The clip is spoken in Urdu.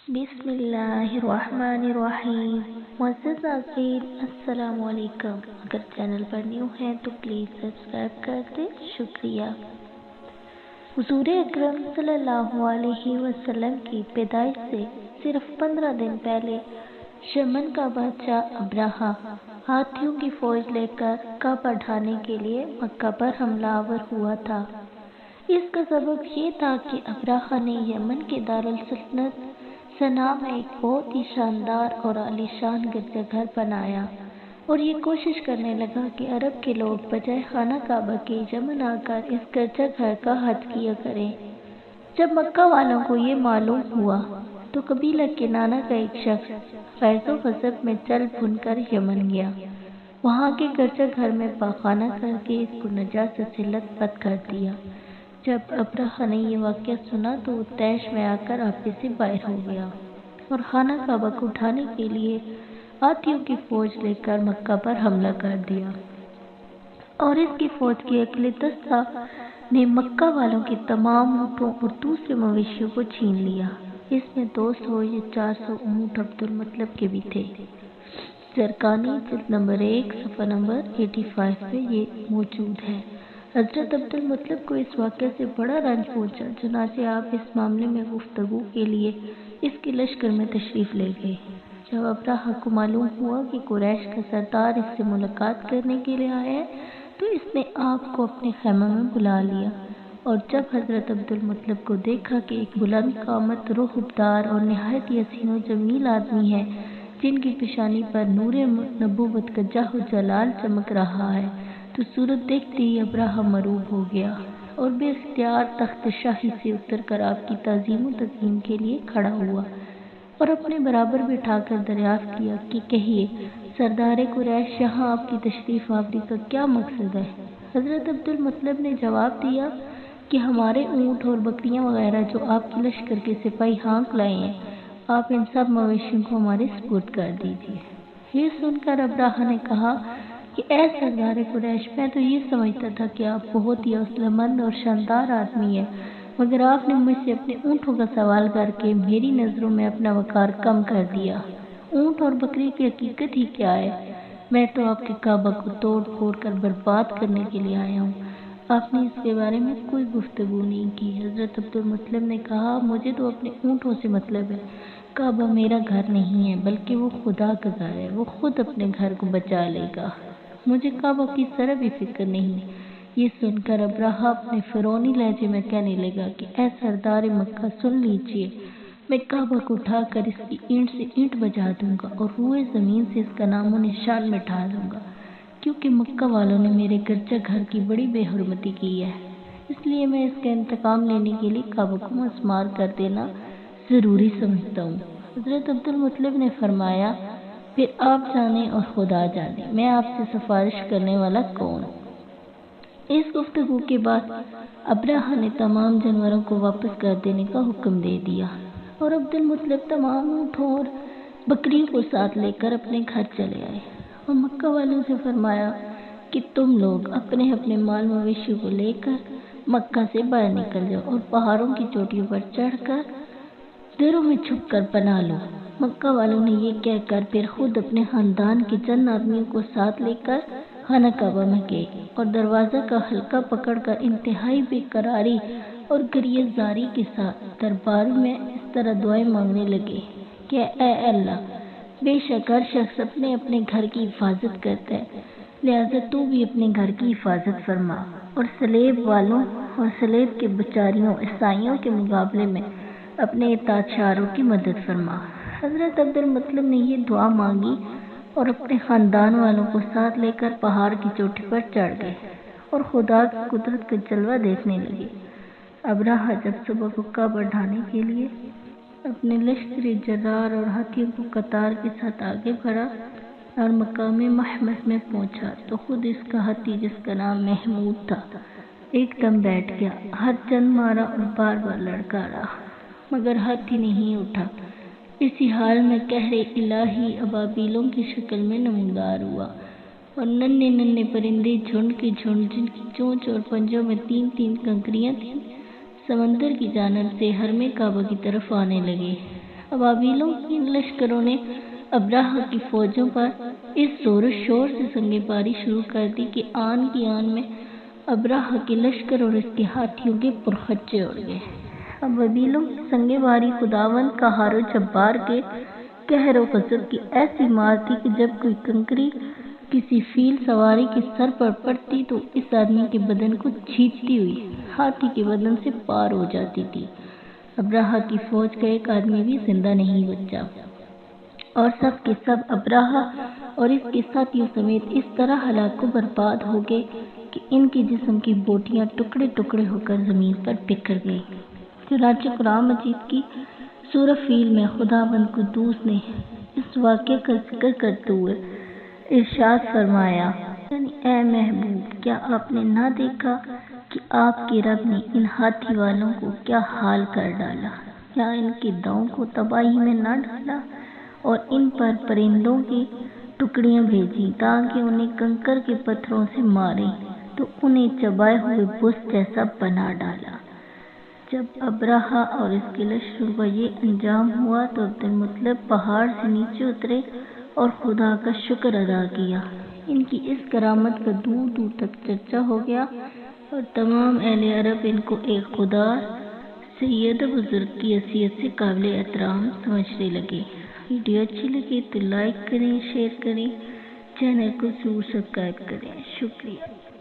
بسم اللہ الرحمن الرحیم۔ معزز ناظرین السلام علیکم۔ اگر چینل پر نیو ہیں تو پلیز سبسکرائب کر دیں، شکریہ۔ حضور اکرم صلی اللہ علیہ وسلم کی پیدائش سے صرف 15 دن پہلے یمن کا بادشاہ ابرہہ ہاتھیوں کی فوج لے کر کعبہ ڈھانے کے لیے مکہ پر حملہ آور ہوا تھا۔ اس کا سبب یہ تھا کہ ابرہہ نے یمن کے دارالسلطنت صنعاء میں ایک بہت ہی شاندار اور عالیشان گرجا گھر بنایا اور یہ کوشش کرنے لگا کہ عرب کے لوگ بجائے خانہ کعبہ کے یمن آ کر اس گرجا گھر کا حج کیا کریں۔ جب مکہ والوں کو یہ معلوم ہوا تو قبیلہ کنانہ کا ایک شخص غیظ و غضب میں چل بھن کر یمن گیا۔ وہاں کے گرجا گھر میں پاخانہ کر کے اس کو نجاست سے لت پت کر دیا۔ جب ابرہہ نے یہ واقعہ سنا تو وہ طیش میں آ کر آپے سے باہر ہو گیا اور خانہ کعبہ کو ڈھانے کے لیے ہاتھیوں کی فوج لے کر مکہ پر حملہ کر دیا اور اس کی فوج کے اگلے دستہ نے مکہ والوں کے تمام اونٹوں اور دوسرے مویشیوں کو چھین لیا۔ اس میں 200 یا 400 اونٹ عبد المطلب کے بھی تھے۔ زرقانی جلد نمبر 1 صفحہ نمبر 85 میں یہ موجود ہے۔ حضرت عبد المطلب کو اس واقعے سے بڑا رنج پہنچا، چنانچہ آپ اس معاملے میں گفتگو کے لیے اس کے لشکر میں تشریف لے گئے۔ جب ابرہہ کو معلوم ہوا کہ قریش کا سردار اس سے ملاقات کرنے کے لیے آیا ہے تو اس نے آپ کو اپنے خیمہ میں بلا لیا، اور جب حضرت عبد المطلب کو دیکھا کہ ایک بلند قامت روحبدار اور نہایت ہی حسین و جمیل آدمی ہے جن کی پیشانی پر نور نبوت کا جاہ و جلال چمک رہا ہے، تو صورت دیکھتے ہی ابرہہ مرعوب ہو گیا اور بے اختیار تخت شاہی سے اتر کر آپ کی تعظیم و تکریم کے لیے کھڑا ہوا اور اپنے برابر بٹھا کر دریافت کیا کہ کہیے سردار قریش، یہاں آپ کی تشریف آوری کا کیا مقصد ہے؟ حضرت عبد المطلب نے جواب دیا کہ ہمارے اونٹ اور بکریاں وغیرہ جو آپ کے لشکر کے سپاہی ہانک لائے ہیں، آپ ان سب مویشیوں کو ہمارے سپرد کر دیجیے۔ یہ سن کر ابرہہ نے کہا کہ اے سردار قریش، میں تو یہ سمجھتا تھا کہ آپ بہت ہی حوصلہ مند اور شاندار آدمی ہیں، مگر آپ نے مجھ سے اپنے اونٹوں کا سوال کر کے میری نظروں میں اپنا وقار کم کر دیا۔ اونٹ اور بکری کی حقیقت ہی کیا ہے؟ میں تو آپ کے کعبہ کو توڑ پھوڑ کر برباد کرنے کے لیے آیا ہوں۔ آپ نے اس کے بارے میں کوئی گفتگو نہیں کی۔ حضرت عبد المطلب نے کہا، مجھے تو اپنے اونٹوں سے مطلب ہے۔ کعبہ میرا گھر نہیں ہے بلکہ وہ خدا کا گھر ہے، وہ خود اپنے گھر کو بچا لے گا، مجھے کعبہ کی ذرا بھی فکر نہیں۔ یہ سن کر ابرہہ اپنے فرعونی لہجے میں کہنے لگا کہ اے سردار مکہ، سن لیجئے، میں کعبہ کو اٹھا کر اس کی اینٹ سے اینٹ بجا دوں گا اور روئے زمین سے اس کا نام و نشان مٹا دوں گا، کیونکہ مکہ والوں نے میرے گرجا گھر کی بڑی بے حرمتی کی ہے، اس لیے میں اس کا انتقام لینے کے لیے کعبہ کو مسمار کر دینا ضروری سمجھتا ہوں۔ حضرت عبد المطلب نے فرمایا، پھر آپ جانیں اور خدا جانے، میں آپ سے سفارش کرنے والا کون ہوں؟ اس گفتگو کے بعد ابرہہ نے تمام جانوروں کو واپس کر دینے کا حکم دے دیا اور عبد المطلب تمام اونٹوں اور بکریوں کو ساتھ لے کر اپنے گھر چلے آئے اور مکہ والوں سے فرمایا کہ تم لوگ اپنے اپنے مال مویشیوں کو لے کر مکہ سے باہر نکل جاؤ اور پہاڑوں کی چوٹیوں پر چڑھ کر دیروں میں چھپ کر پناہ لو۔ مکہ والوں نے یہ کہہ کر پھر خود اپنے خاندان کے چند آدمیوں کو ساتھ لے کر خانہ کعبہ میں گئے اور دروازہ کا حلقہ پکڑ کر انتہائی بے قراری اور گریہ زاری کے ساتھ دربار میں اس طرح دعائیں مانگنے لگے کہ اے اللہ، بے شک ہر شخص اپنے اپنے گھر کی حفاظت کرتا ہے، لہذا تو بھی اپنے گھر کی حفاظت فرما اور سلیب والوں اور سلیب کے بچاریوں عیسائیوں کے مقابلے میں اپنے اطاعت شاروں کی مدد فرما۔ حضرت عبد المطلب نے یہ دعا مانگی اور اپنے خاندان والوں کو ساتھ لے کر پہاڑ کی چوٹی پر چڑھ گئے اور خدا کی قدرت کا جلوہ دیکھنے لگے۔ ابرہہ جب صبح کو کعبہ ڈھانے کے لیے اپنے لشکر جرار اور ہاتھیوں کو قطار کے ساتھ آگے بڑھا اور مقام محمد میں پہنچا تو خود اس کا ہاتھی، جس کا نام محمود تھا، ایک دم بیٹھ گیا، ہر چند مارا اور بار بار لڑکا رہا مگر ہاتھی نہیں اٹھا۔ اسی حال میں قہر الہی ابابیلوں کی شکل میں نمودار ہوا اور ننھے ننھے پرندے جھنڈ کے جھنڈ، جن کی چونچ اور پنجوں میں 3 کنکریاں تھیں، سمندر کی جانب سے حرم کعبہ کی طرف آنے لگے۔ ابابیلوں کے ان لشکروں نے ابراہہ کی فوجوں پر اس زور و شور سے سنگ باری شروع کر دی کہ آن کی آن میں ابراہہ کے لشکر اور اس کے ہاتھیوں کے پرخچے اڑ گئے۔ ابابیلوں کی سنگ باری خداوند قہار و جبار کے قہر و غضب کی ایسی مار تھی کہ جب کوئی کنکری کسی فیل سواری کے سر پر پڑتی تو اس آدمی کے بدن کو چھیدتی ہوئی ہاتھی کے بدن سے پار ہو جاتی تھی۔ ابراہہ کی فوج کا ایک آدمی بھی زندہ نہیں بچا اور سب کے سب ابراہہ اور اس کے ساتھیوں سمیت اس طرح ہلاک و برباد ہو گئے کہ ان کے جسم کی بوٹیاں ٹکڑے ٹکڑے ہو کر زمین پر بکھر گئی۔ چنانچہ قرآن مجید کی سورہ فیل میں خداوند قدوس نے اس واقعے کا ذکر کرتے ہوئے ارشاد فرمایا، یعنی اے محبوب، کیا آپ نے نہ دیکھا کہ آپ کے رب نے ان ہاتھی والوں کو کیا حال کر ڈالا، یا ان کے داؤں کو تباہی میں نہ ڈالا اور ان پر پرندوں کی ٹکڑیاں بھیجی تاکہ انہیں کنکر کے پتھروں سے ماریں تو انہیں چبائے ہوئے بت جیسا بنا ڈالا۔ جب ابراہہ اور اس کے لشکروں کا یہ انجام ہوا تو عبد المطلب پہاڑ سے نیچے اترے اور خدا کا شکر ادا کیا۔ ان کی اس کرامت کا دور دور تک چرچا ہو گیا اور تمام اہل عرب ان کو ایک خدا سید بزرگ کی حیثیت سے قابل احترام سمجھنے لگے۔ ویڈیو اچھی لگی تو لائک کریں، شیئر کریں، چینل کو ضرور سبسکرائب کریں۔ شکریہ۔